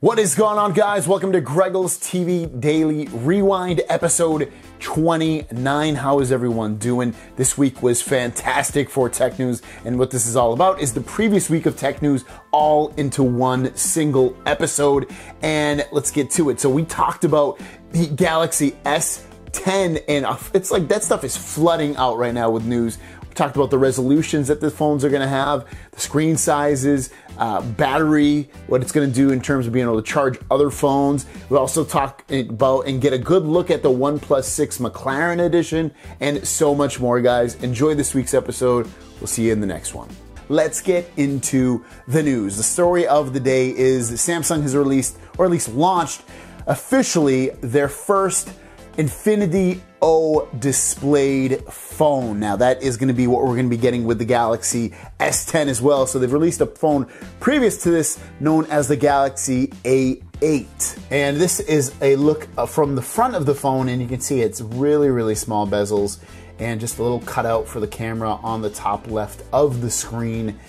What is going on, guys? Welcome to GregglesTV Daily Rewind, episode 29. How is everyone doing? This week was fantastic for tech news, and what this is all about is the previous week of tech news all into one single episode, and let's get to it. So we talked about the Galaxy S10, and it's like that stuff is flooding out right now with news. We talked about the resolutions that the phones are going to have, the screen sizes, battery, what it's going to do in terms of being able to charge other phones. We also talk about and get a good look at the OnePlus 6 McLaren Edition and so much more, guys. Enjoy this week's episode. We'll see you in the next one. Let's get into the news. The story of the day is that Samsung has released, or at least launched officially, their first Infinity O displayed phone. Now that is going to be what we're going to be getting with the Galaxy S10 as well. So they've released a phone previous to this known as the Galaxy A8. And this is a look from the front of the phone, and you can see it's really small bezels and just a little cutout for the camera on the top left of the screen.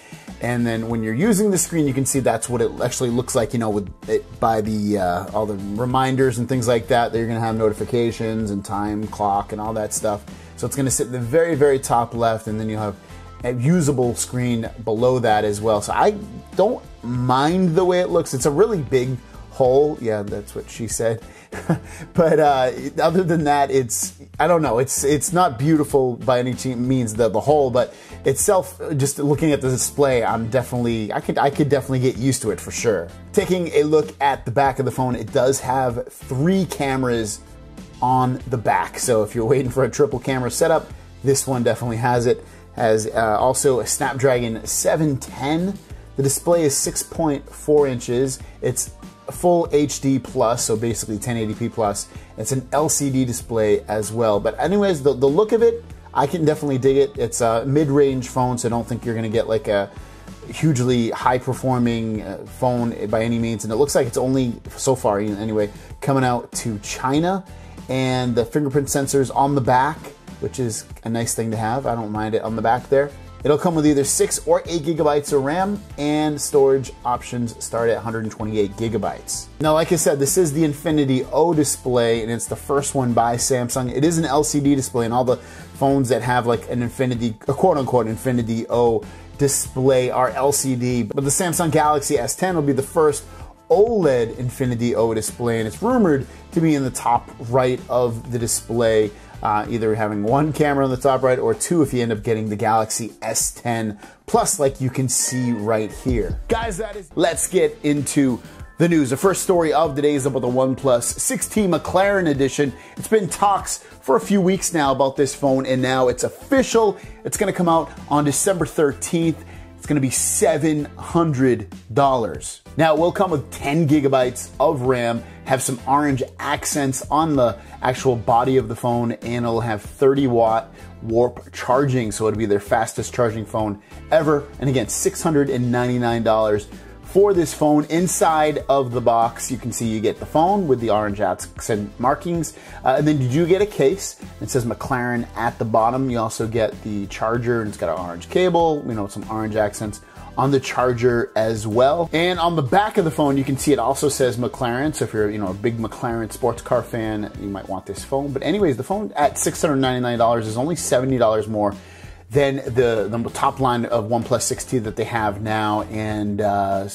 And then when you're using the screen, you can see that's what it actually looks like, you know, with it by the all the reminders and things like that. You're going to have notifications and time clock and all that stuff. So it's going to sit in the very top left, and then you'll have a usable screen below that as well. So I don't mind the way it looks. It's a really big hole. Yeah, that's what she said. But other than that, I don't know, it's not beautiful by any means, the whole, but itself, just looking at the display, I could definitely get used to it for sure. Taking a look at the back of the phone, it does have 3 cameras on the back. So if you're waiting for a triple camera setup, this one definitely has it. Has also a Snapdragon 710. The display is 6.4 inches. It's full HD plus, so basically 1080p plus. It's an LCD display as well. But anyways, the look of it, I can definitely dig it. It's a mid-range phone, so I don't think you're gonna get like a hugely high-performing phone by any means. And it looks like it's only, so far anyway, coming out to China. And the fingerprint sensors on the back, which is a nice thing to have. I don't mind it on the back there. It'll come with either 6 or 8 gigabytes of RAM, and storage options start at 128 gigabytes. Now, like I said, this is the Infinity O display, and it's the first one by Samsung. It is an LCD display, and all the phones that have like an Infinity, a quote-unquote Infinity O display are LCD. But the Samsung Galaxy S10 will be the first OLED Infinity O display, and it's rumored to be in the top right of the display. Either having 1 camera on the top right, or 2 if you end up getting the Galaxy S10 Plus, like you can see right here. Guys, let's get into the news. The first story of the day is about the OnePlus 6T McLaren Edition. It's been talks for a few weeks now about this phone, and now it's official. It's going to come out on December 13th. It's going to be $700. Now, it will come with 10 gigabytes of RAM, have some orange accents on the actual body of the phone, and it'll have 30-watt warp charging, so it'll be their fastest charging phone ever. And again, $699 for this phone. Inside of the box, you can see you get the phone with the orange accent markings, and then you do get a case. It says McLaren at the bottom. You also get the charger, and it's got an orange cable, you know, some orange accents on the charger as well. And on the back of the phone, you can see it also says McLaren. So if you're, you know, a big McLaren sports car fan, you might want this phone. But anyways, the phone at $699 is only $70 more than the top line of OnePlus 6T that they have now, and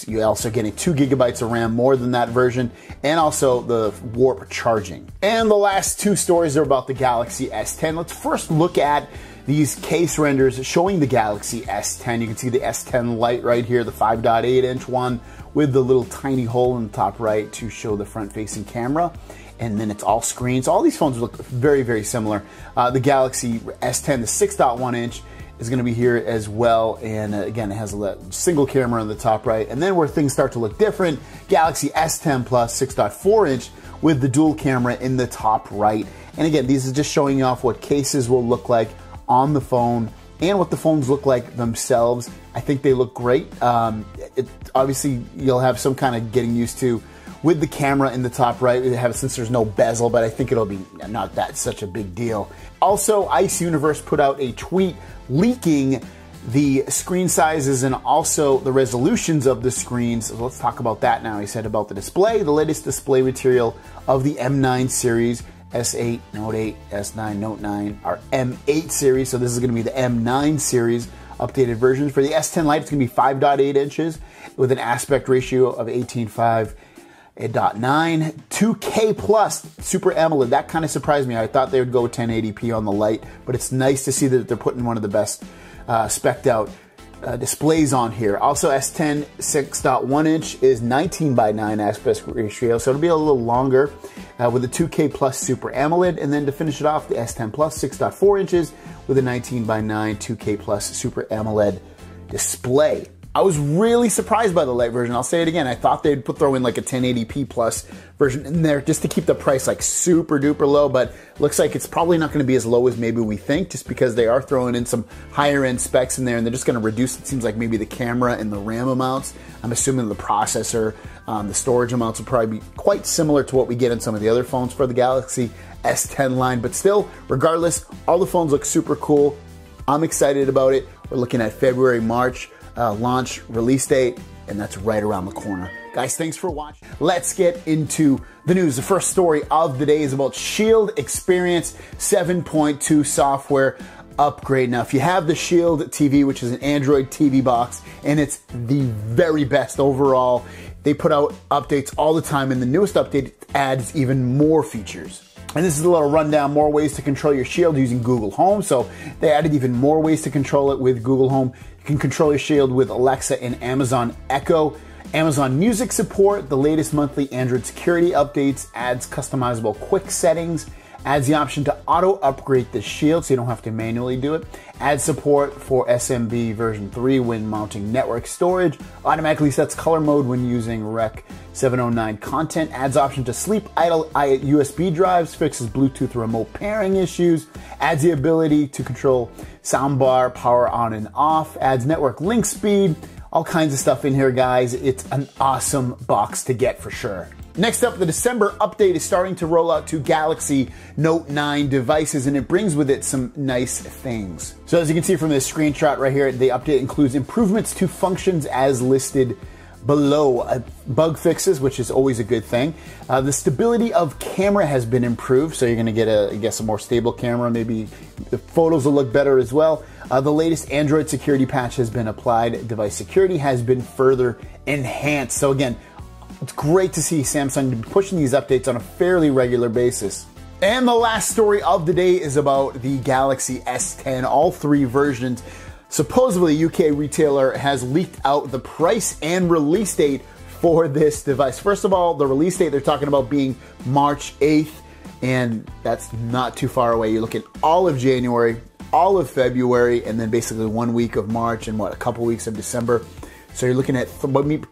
you're also getting 2 gigabytes of RAM more than that version, and also the warp charging. And the last 2 stories are about the Galaxy S10. Let's first look at these case renders showing the Galaxy S10. You can see the S10 Lite right here, the 5.8-inch one with the little tiny hole in the top right to show the front-facing camera. And then it's all screens. All these phones look very similar. The Galaxy S10, the 6.1-inch, is going to be here as well. And again, it has a single camera on the top right. And then where things start to look different, Galaxy S10 Plus 6.4-inch with the dual camera in the top right. And again, these are just showing you off what cases will look like on the phone and what the phones look like themselves. I think they look great. Obviously, you'll have some kind of getting used to with the camera in the top right, since there's no bezel, but I think it'll be not such a big deal. Also, Ice Universe put out a tweet leaking the screen sizes and also the resolutions of the screens. So let's talk about that now. He said about the display, the latest display material of the M9 series, S8, Note 8, S9, Note 9, our M8 series. So this is going to be the M9 series updated versions. For the S10 Lite, it's going to be 5.8 inches with an aspect ratio of 18:5. 8.9, 2K plus Super AMOLED. That kind of surprised me. I thought they would go 1080p on the Lite, but it's nice to see that they're putting one of the best spec'd out displays on here. Also, S10 6.1 inch is 19:9 aspect ratio, so it'll be a little longer with a 2K plus Super AMOLED. And then to finish it off, the S10 Plus 6.4 inches with a 19:9 2K plus Super AMOLED display. I was really surprised by the Lite version. I'll say it again. I thought they'd throw in like a 1080p plus version in there just to keep the price like super duper low, but looks like it's probably not going to be as low as maybe we think, just because they are throwing in some higher end specs in there, and they're just going to reduce, it seems like, maybe the camera and the RAM amounts. I'm assuming the processor, the storage amounts will probably be quite similar to what we get in some of the other phones for the Galaxy S10 line, but still, regardless, all the phones look super cool. I'm excited about it. We're looking at February, March. Launch release date, and that's right around the corner. Guys, thanks for watching. Let's get into the news. The first story of the day is about Shield Experience 7.2 software upgrade. Now, if you have the Shield TV, which is an Android TV box, and it's the very best overall, they put out updates all the time, and the newest update adds even more features. And this is a little rundown, more ways to control your Shield using Google Home. So they added even more ways to control it with Google Home. You can control your Shield with Alexa and Amazon Echo. Amazon Music support, the latest monthly Android security updates, adds customizable quick settings, adds the option to auto upgrade the Shield so you don't have to manually do it, adds support for SMB version 3 when mounting network storage, automatically sets color mode when using Rec 709 content, adds option to sleep idle USB drives, fixes Bluetooth remote pairing issues, adds the ability to control soundbar power on and off, adds network link speed, all kinds of stuff in here, guys. It's an awesome box to get for sure. Next up, the December update is starting to roll out to Galaxy Note 9 devices, and it brings with it some nice things. So as you can see from this screenshot right here, the update includes improvements to functions as listed below, bug fixes, which is always a good thing. The stability of camera has been improved, so you're going to get a more stable camera. Maybe the photos will look better as well. The latest Android security patch has been applied. Device security has been further enhanced. So again, it's great to see Samsung pushing these updates on a fairly regular basis. And the last story of the day is about the Galaxy S10, all three versions. Supposedly, UK retailer has leaked out the price and release date for this device. First of all, the release date they're talking about being March 8th, and that's not too far away. You're looking all of January, all of February, and then basically 1 week of March and a couple weeks of December. So you're looking at,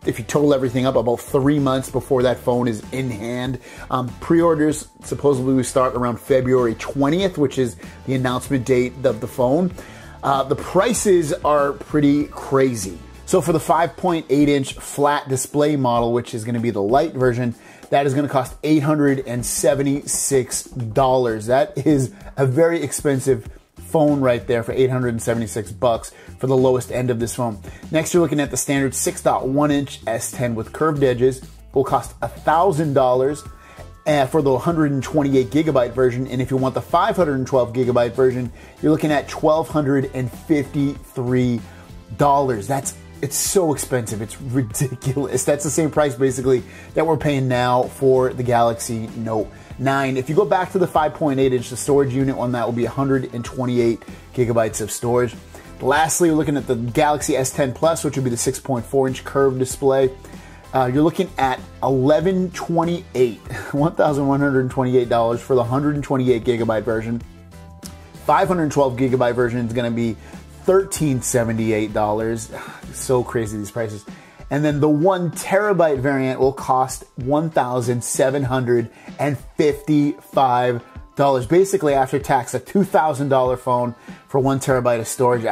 if you total everything up, about 3 months before that phone is in hand. Pre-orders supposedly will start around February 20th, which is the announcement date of the phone. The prices are pretty crazy. So for the 5.8-inch flat display model, which is going to be the Lite version, that is going to cost $876. That is a very expensive phone right there for $876 for the lowest end of this phone. Next, you're looking at the standard 6.1-inch S10 with curved edges. Will cost $1,000 for the 128 gigabyte version, and if you want the 512 gigabyte version, you're looking at $1,253. It's so expensive. It's ridiculous. That's the same price basically that we're paying now for the Galaxy Note 9. If you go back to the 5.8-inch, the storage unit on that will be 128 gigabytes of storage. Lastly, we're looking at the Galaxy S10 Plus, which would be the 6.4-inch curved display. You're looking at $1,128 for the 128 gigabyte version. 512 gigabyte version is going to be $1,378. So crazy, these prices. And then the 1 terabyte variant will cost $1,755. Basically, after tax, a $2,000 phone for 1 terabyte of storage.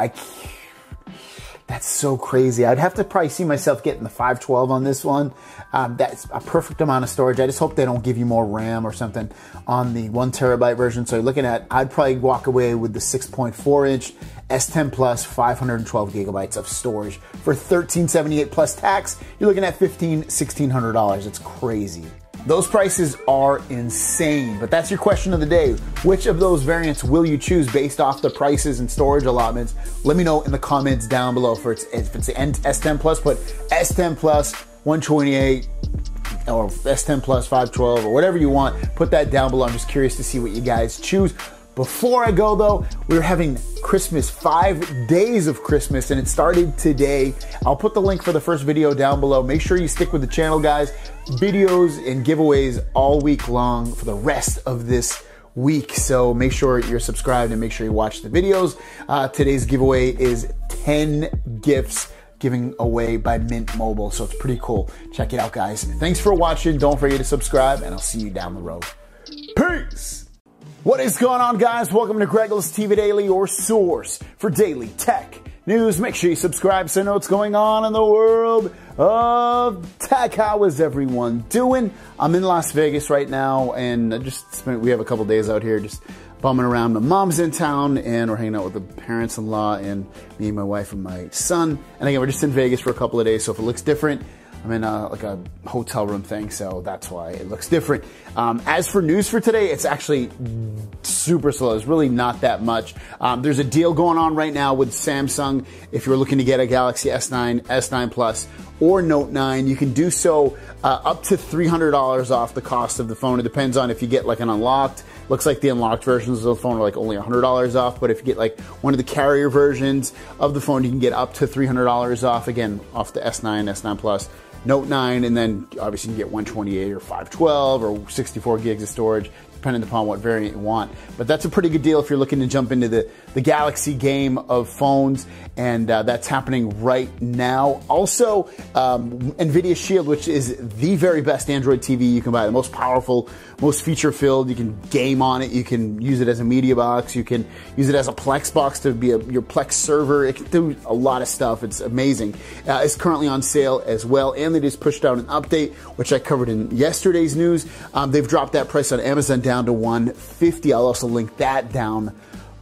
That's so crazy. I'd have to probably see myself getting the 512 on this one. That's a perfect amount of storage. I just hope they don't give you more RAM or something on the 1 terabyte version. So you're looking at, I'd probably walk away with the 6.4 inch S10 Plus, 512 gigabytes of storage for $1,378 plus tax. You're looking at $1,600. It's crazy. Those prices are insane, but that's your question of the day. Which of those variants will you choose based off the prices and storage allotments? Let me know in the comments down below. If it's the S10 Plus, put S10 Plus 128 or S10 Plus 512 or whatever you want. Put that down below. I'm just curious to see what you guys choose. Before I go though, we're having Christmas, 5 days of Christmas, and it started today. I'll put the link for the first video down below. Make sure you stick with the channel, guys. Videos and giveaways all week long for the rest of this week. So make sure you're subscribed and make sure you watch the videos. Today's giveaway is 10 gifts giving away by Mint Mobile. So it's pretty cool. Check it out, guys. Thanks for watching. Don't forget to subscribe, and I'll see you down the road. Peace. What is going on, guys? Welcome to GregglesTV Daily, your source for daily tech news. Make sure you subscribe so you know what's going on in the world of tech. How is everyone doing? I'm in Las Vegas right now, and we have a couple days out here just bumming around. My mom's in town, and we're hanging out with the parents-in-law and me and my wife and my son. And again, we're just in Vegas for a couple of days, so if it looks different, I'm in like a hotel room thing, so that's why it looks different. As for news for today, it's actually super slow. There's really not that much. There's a deal going on right now with Samsung. If you're looking to get a Galaxy S9, S9 Plus, or Note 9, you can do so up to $300 off the cost of the phone. It depends on if you get like an unlocked. Looks like the unlocked versions of the phone are like only $100 off, but if you get like one of the carrier versions of the phone, you can get up to $300 off, again, off the S9, S9 Plus, Note 9, and then obviously you can get 128 or 512 or 64 gigs of storage, depending upon what variant you want. But that's a pretty good deal if you're looking to jump into the Galaxy game of phones, and that's happening right now. Also, NVIDIA Shield, which is the very best Android TV you can buy, the most powerful, most feature-filled. You can game on it. You can use it as a media box. You can use it as a Plex box to be your Plex server. It can do a lot of stuff. It's amazing. It's currently on sale as well, and they just pushed out an update, which I covered in yesterday's news. They've dropped that price on Amazon down to $150. I'll also link that down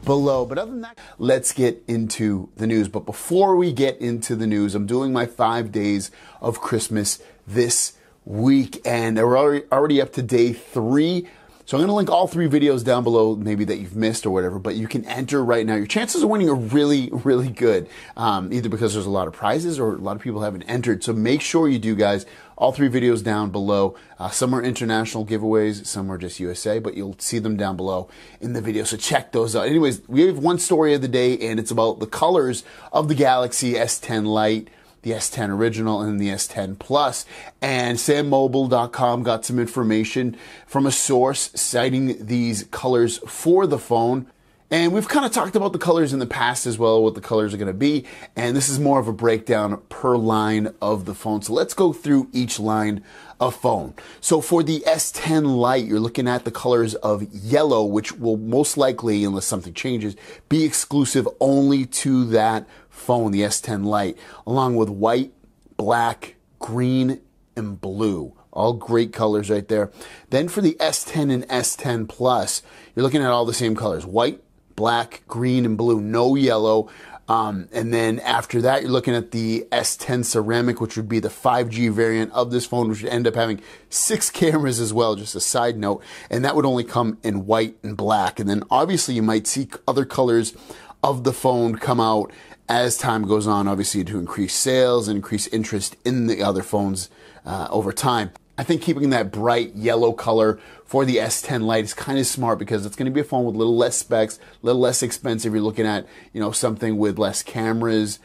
below. But other than that, let's get into the news. But before we get into the news, I'm doing my 5 days of Christmas this week, and we're already up to day 3. So I'm going to link all 3 videos down below, maybe that you've missed or whatever, but you can enter right now. Your chances of winning are really, really good, either because there's a lot of prizes or a lot of people haven't entered. So make sure you do, guys. All 3 videos down below. Some are international giveaways, some are just USA, but you'll see them down below in the video, so check those out. Anyways, we have one story of the day, and it's about the colors of the Galaxy S10 Lite, the S10 Original, and the S10 Plus. And SamMobile.com got some information from a source citing these colors for the phone. And we've kind of talked about the colors in the past as well, what the colors are going to be. And this is more of a breakdown per line of the phone. So let's go through each line of phone. So for the S10 Lite, you're looking at the colors of yellow, which will most likely, unless something changes, be exclusive only to that phone, the S10 Lite, along with white, black, green, and blue. All great colors right there. Then for the S10 and S10 Plus, you're looking at all the same colors: white, black, green, and blue, no yellow. And then after that, you're looking at the S10 Ceramic, which would be the 5G variant of this phone, which would end up having 6 cameras as well, just a side note. And that would only come in white and black. And then obviously you might see other colors of the phone come out as time goes on, obviously to increase sales and increase interest in the other phones over time. I think keeping that bright yellow color for the S10 Lite is kind of smart because it's going to be a phone with a little less specs, a little less expensive. You're looking at, something with less cameras,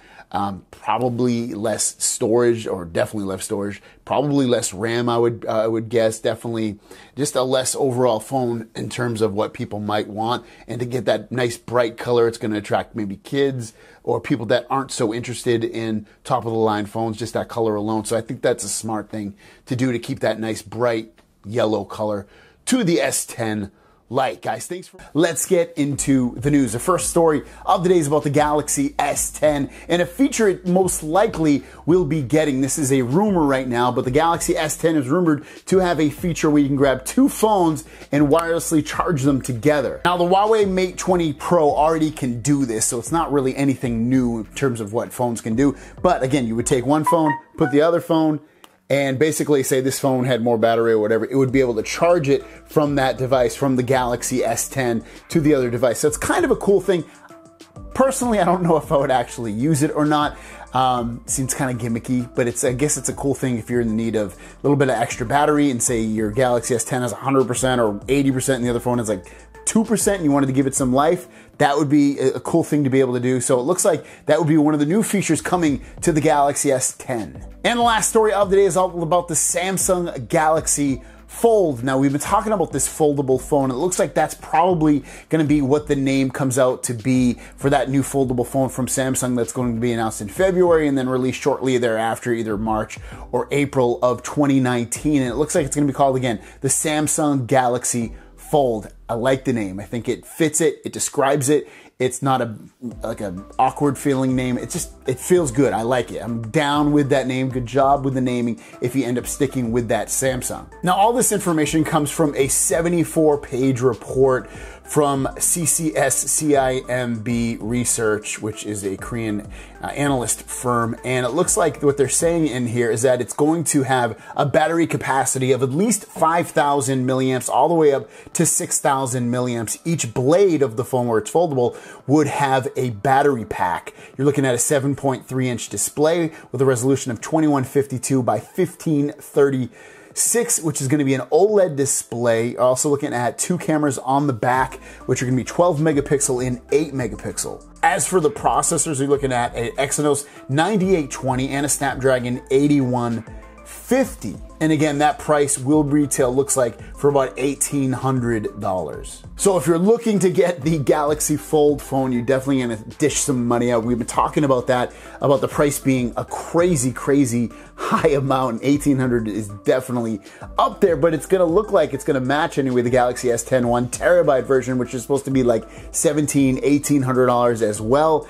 probably less storage, or definitely less storage, probably less RAM, I would guess. Definitely just a less overall phone in terms of what people might want. And to get that nice bright color, it's going to attract maybe kids or people that aren't so interested in top of the line phones, just that color alone. So I think that's a smart thing to do, to keep that nice bright yellow color to the S10 like. Guys, thanks for... Let's get into the news. The first story of the day is about the Galaxy S10 and a feature it most likely will be getting. This is a rumor right now, but the Galaxy S10 is rumored to have a feature where you can grab two phones and wirelessly charge them together. Now, the Huawei Mate 20 Pro already can do this, so it's not really anything new in terms of what phones can do. But again, you would take one phone, put the other phone, and basically say this phone had more battery or whatever, it would be able to charge it from that device, from the Galaxy S10 to the other device. So it's kind of a cool thing. Personally, I don't know if I would actually use it or not. Seems kind of gimmicky, but I guess it's a cool thing if you're in the need of a little bit of extra battery and say your Galaxy S10 has 100% or 80% and the other phone has like 2% and you wanted to give it some life. That would be a cool thing to be able to do. So it looks like that would be one of the new features coming to the Galaxy S10. And the last story of the day is all about the Samsung Galaxy Fold. Now, we've been talking about this foldable phone. It looks like that's probably going to be what the name comes out to be for that new foldable phone from Samsung that's going to be announced in February and then released shortly thereafter, either March or April of 2019. And it looks like it's going to be called, again, the Samsung Galaxy Fold. I like the name. I think it fits it. It describes it. It's not like an awkward feeling name. It feels good. I like it. I'm down with that name. Good job with the naming if you end up sticking with that Samsung. Now, all this information comes from a 74-page report from CCSCIMB Research, which is a Korean analyst firm. And it looks like what they're saying in here is that it's going to have a battery capacity of at least 5,000 milliamps all the way up to 6,000 milliamps. Each blade of the phone, where it's foldable, would have a battery pack. You're looking at a 7.3-inch display with a resolution of 2152 by 1536, which is going to be an OLED display. You're also looking at two cameras on the back, which are going to be 12 megapixel and 8 megapixel. As for the processors, you're looking at an Exynos 9820 and a Snapdragon 8150. And again, that price will retail, looks like, for about $1,800. So if you're looking to get the Galaxy Fold phone, you're definitely gonna dish some money out. We've been talking about that, about the price being a crazy, crazy high amount. $1,800 is definitely up there, but it's gonna look like it's gonna match anyway the Galaxy S10 1 terabyte version, which is supposed to be like $1,700, $1,800 as well.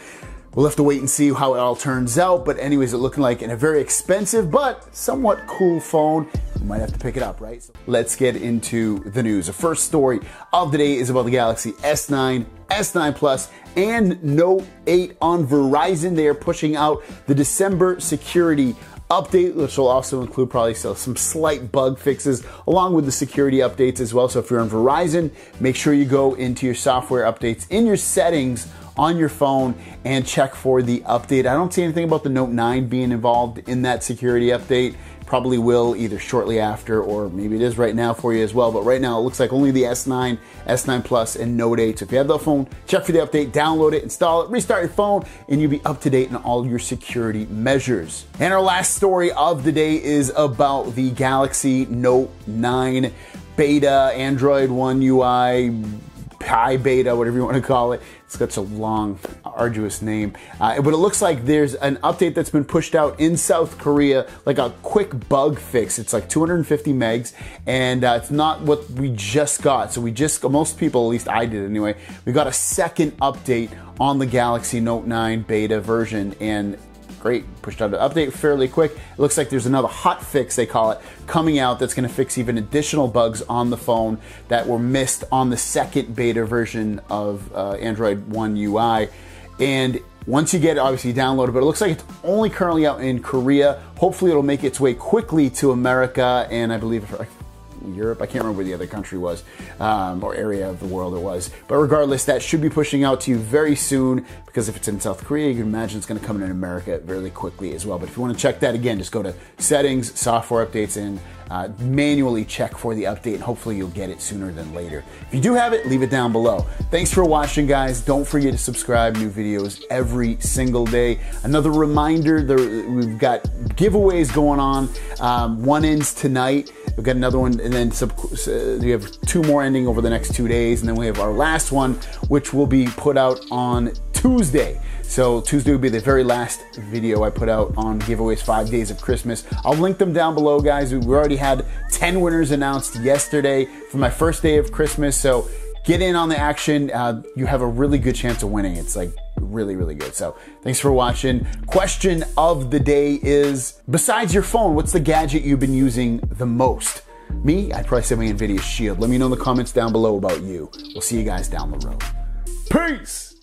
We'll have to wait and see how it all turns out, but anyways, it's looking like in a very expensive but somewhat cool phone. You might have to pick it up, right? So let's get into the news. The first story of the day is about the Galaxy S9, S9 Plus, and Note 8 on Verizon. They are pushing out the December security update, which will also include probably still some slight bug fixes along with the security updates as well. So if you're on Verizon, make sure you go into your software updates in your settings on your phone and check for the update. I don't see anything about the Note 9 being involved in that security update. Probably will either shortly after or maybe it is right now for you as well. But right now it looks like only the S9, S9 Plus, and Note 8. So if you have that phone, check for the update, download it, install it, restart your phone, and you'll be up to date in all your security measures. And our last story of the day is about the Galaxy Note 9 beta, Android One UI, Pi beta, whatever you want to call it. It's got such a long, arduous name. But it looks like there's an update that's been pushed out in South Korea, like a quick bug fix. It's like 250 megs, and it's not what we just got. So most people, at least I did anyway, we got a second update on the Galaxy Note 9 beta version, and great, pushed out an update fairly quick. It looks like there's another hot fix, they call it, coming out that's gonna fix even additional bugs on the phone that were missed on the second beta version of Android One UI. And once you get it, obviously download it, but it looks like it's only currently out in Korea. Hopefully it'll make its way quickly to America and I believe Europe. I can't remember where the other country was or area of the world it was. But regardless, that should be pushing out to you very soon because if it's in South Korea, you can imagine it's going to come in America really quickly as well. But if you want to check that again, just go to settings, software updates, and manually check for the update, and hopefully you'll get it sooner than later. If you do have it, leave it down below. Thanks for watching, guys. Don't forget to subscribe. New videos every single day. Another reminder, we've got giveaways going on. One ends tonight. We've got another one, and then we have two more ending over the next 2 days, and then we have our last one, which will be put out on Tuesday. So Tuesday will be the very last video I put out on giveaways, 5 days of Christmas. I'll link them down below, guys. We already had 10 winners announced yesterday for my first day of Christmas. So get in on the action. You have a really good chance of winning. It's like really, really good. So thanks for watching. Question of the day is, besides your phone, what's the gadget you've been using the most? Me, I'd probably say my NVIDIA Shield. Let me know in the comments down below about you. We'll see you guys down the road. Peace!